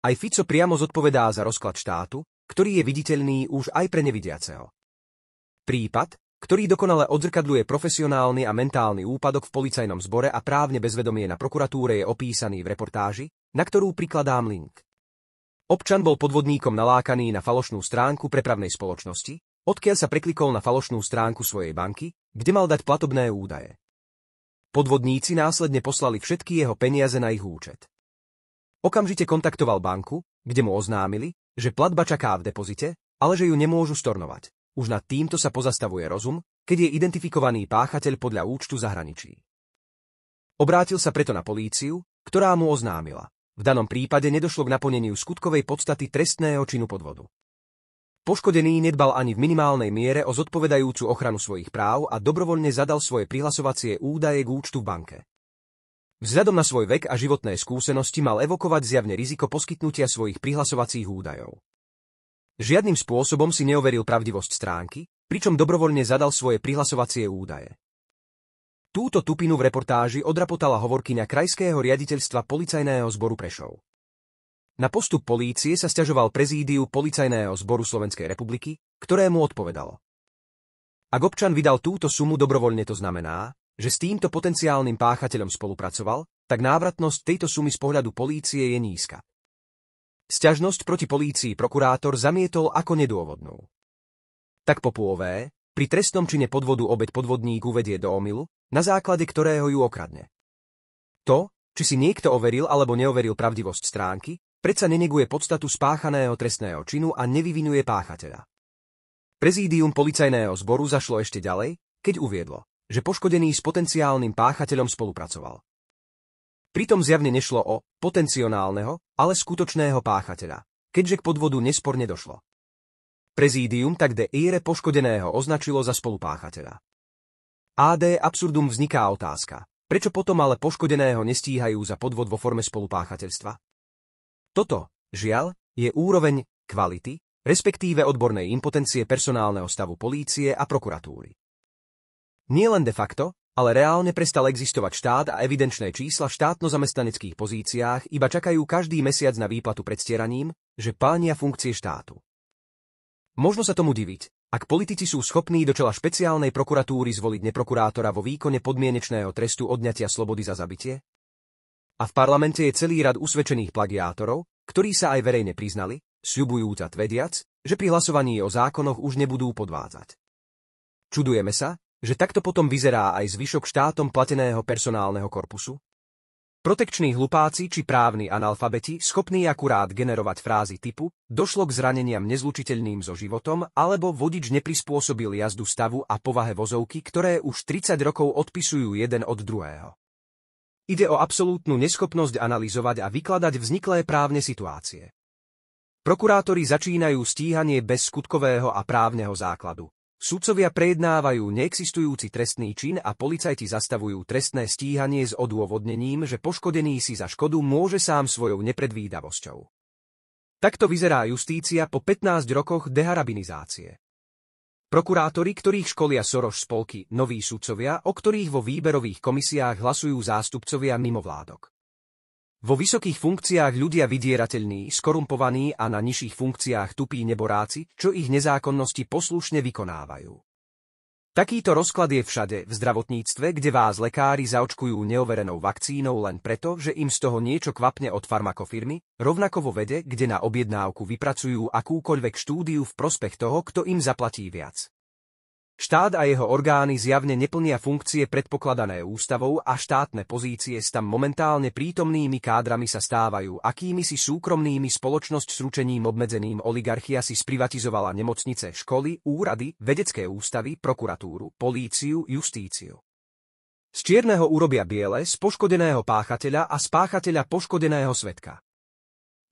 Aj Fico priamo zodpovedá za rozklad štátu, ktorý je viditeľný už aj pre nevidiaceho. Prípad, ktorý dokonale odzrkadľuje profesionálny a mentálny úpadok v policajnom zbore a právne bezvedomie na prokuratúre, je opísaný v reportáži, na ktorú prikladám link. Občan bol podvodníkom nalákaný na falošnú stránku prepravnej spoločnosti, odkiaľ sa preklikol na falošnú stránku svojej banky, kde mal dať platobné údaje. Podvodníci následne poslali všetky jeho peniaze na ich účet. Okamžite kontaktoval banku, kde mu oznámili, že platba čaká v depozite, ale že ju nemôžu stornovať. Už nad týmto sa pozastavuje rozum, keď je identifikovaný páchateľ podľa účtu zahraničí. Obrátil sa preto na políciu, ktorá mu oznámila. V danom prípade nedošlo k naplneniu skutkovej podstaty trestného činu podvodu. Poškodený nedbal ani v minimálnej miere o zodpovedajúcu ochranu svojich práv a dobrovoľne zadal svoje prihlasovacie údaje k účtu v banke. Vzhľadom na svoj vek a životné skúsenosti mal evokovať zjavne riziko poskytnutia svojich prihlasovacích údajov. Žiadnym spôsobom si neoveril pravdivosť stránky, pričom dobrovoľne zadal svoje prihlasovacie údaje. Túto tupinu v reportáži odrapotala hovorkyňa Krajského riaditeľstva Policajného zboru Prešov. Na postup polície sa sťažoval prezídiu Policajného zboru Slovenskej republiky, ktorému odpovedalo. Ak občan vydal túto sumu dobrovoľne, to znamená, že s týmto potenciálnym páchateľom spolupracoval, tak návratnosť tejto sumy z pohľadu polície je nízka. Sťažnosť proti polícii prokurátor zamietol ako nedôvodnú. Tak po pôvé, pri trestnom čine podvodu obeť podvodník uvedie do omylu, na základe ktorého ju okradne. To, či si niekto overil alebo neoveril pravdivosť stránky, predsa neneguje podstatu spáchaného trestného činu a nevyvinuje páchateľa. Prezídium Policajného zboru zašlo ešte ďalej, keď uviedlo, že poškodený s potenciálnym páchateľom spolupracoval. Pritom zjavne nešlo o potenciálneho, ale skutočného páchateľa, keďže k podvodu nesporne došlo. Prezídium tak de ire poškodeného označilo za spolupáchateľa. Ad absurdum vzniká otázka, prečo potom ale poškodeného nestíhajú za podvod vo forme spolupáchateľstva? Toto, žiaľ, je úroveň kvality, respektíve odbornej impotencie personálneho stavu polície a prokuratúry. Nie len de facto, ale reálne prestal existovať štát a evidenčné čísla v štátno-zamestnaneckých pozíciách iba čakajú každý mesiac na výplatu predstieraním, že plnia funkcie štátu. Možno sa tomu diviť, ak politici sú schopní do čela špeciálnej prokuratúry zvoliť neprokurátora vo výkone podmienečného trestu odňatia slobody za zabitie? A v parlamente je celý rad usvedčených plagiátorov, ktorí sa aj verejne priznali, sľubujúc a tvediac, že pri hlasovaní o zákonoch už nebudú podvádzať. Čudujeme sa, že takto potom vyzerá aj zvyšok štátom plateného personálneho korpusu? Protekční hlupáci či právni analfabeti, schopní akurát generovať frázy typu došlo k zraneniam nezlučiteľným so životom alebo vodič neprispôsobil jazdu stavu a povahe vozovky, ktoré už 30 rokov odpisujú jeden od druhého. Ide o absolútnu neschopnosť analyzovať a vykladať vzniklé právne situácie. Prokurátori začínajú stíhanie bez skutkového a právneho základu. Sudcovia prejednávajú neexistujúci trestný čin a policajti zastavujú trestné stíhanie s odôvodnením, že poškodený si za škodu môže sám svojou nepredvídavosťou. Takto vyzerá justícia po 15 rokoch deharabinizácie. Prokurátori, ktorých školia Soros spolky, noví sudcovia, o ktorých vo výberových komisiách hlasujú zástupcovia mimovládok. Vo vysokých funkciách ľudia vydierateľní, skorumpovaní a na nižších funkciách tupí neboráci, čo ich nezákonnosti poslušne vykonávajú. Takýto rozklad je všade, v zdravotníctve, kde vás lekári zaočkujú neoverenou vakcínou len preto, že im z toho niečo kvapne od farmakofirmy, rovnako vo vede, kde na objednávku vypracujú akúkoľvek štúdiu v prospech toho, kto im zaplatí viac. Štát a jeho orgány zjavne neplnia funkcie predpokladané ústavou a štátne pozície s tam momentálne prítomnými kádrami sa stávajú akýmisi súkromnými spoločnosť s ručením obmedzeným. Oligarchia si sprivatizovala nemocnice, školy, úrady, vedecké ústavy, prokuratúru, políciu, justíciu. Z čierneho urobia biele, z poškodeného páchateľa a z páchateľa poškodeného svedka.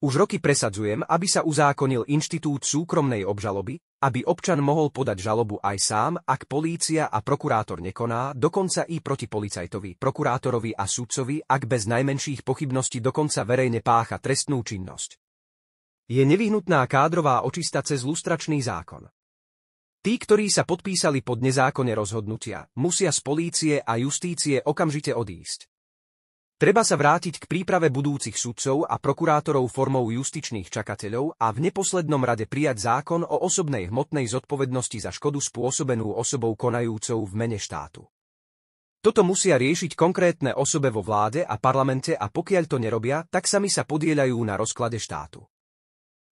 Už roky presadzujem, aby sa uzákonil inštitút súkromnej obžaloby, aby občan mohol podať žalobu aj sám, ak polícia a prokurátor nekoná, dokonca i proti policajtovi, prokurátorovi a sudcovi, ak bez najmenších pochybností dokonca verejne pácha trestnú činnosť. Je nevyhnutná kádrová očista cez lustračný zákon. Tí, ktorí sa podpísali pod nezákonné rozhodnutia, musia z polície a justície okamžite odísť. Treba sa vrátiť k príprave budúcich sudcov a prokurátorov formou justičných čakateľov a v neposlednom rade prijať zákon o osobnej hmotnej zodpovednosti za škodu spôsobenú osobou konajúcou v mene štátu. Toto musia riešiť konkrétne osobe vo vláde a parlamente a pokiaľ to nerobia, tak sami sa podieľajú na rozklade štátu.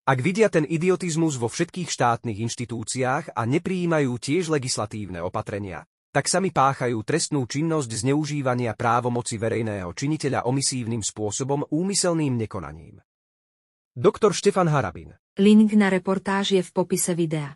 Ak vidia ten idiotizmus vo všetkých štátnych inštitúciách a neprijímajú tiež legislatívne opatrenia, tak sami páchajú trestnú činnosť zneužívania právomoci verejného činiteľa omisívnym spôsobom úmyselným nekonaním. Doktor Štefan Harabin. Link na reportáž je v popise videa.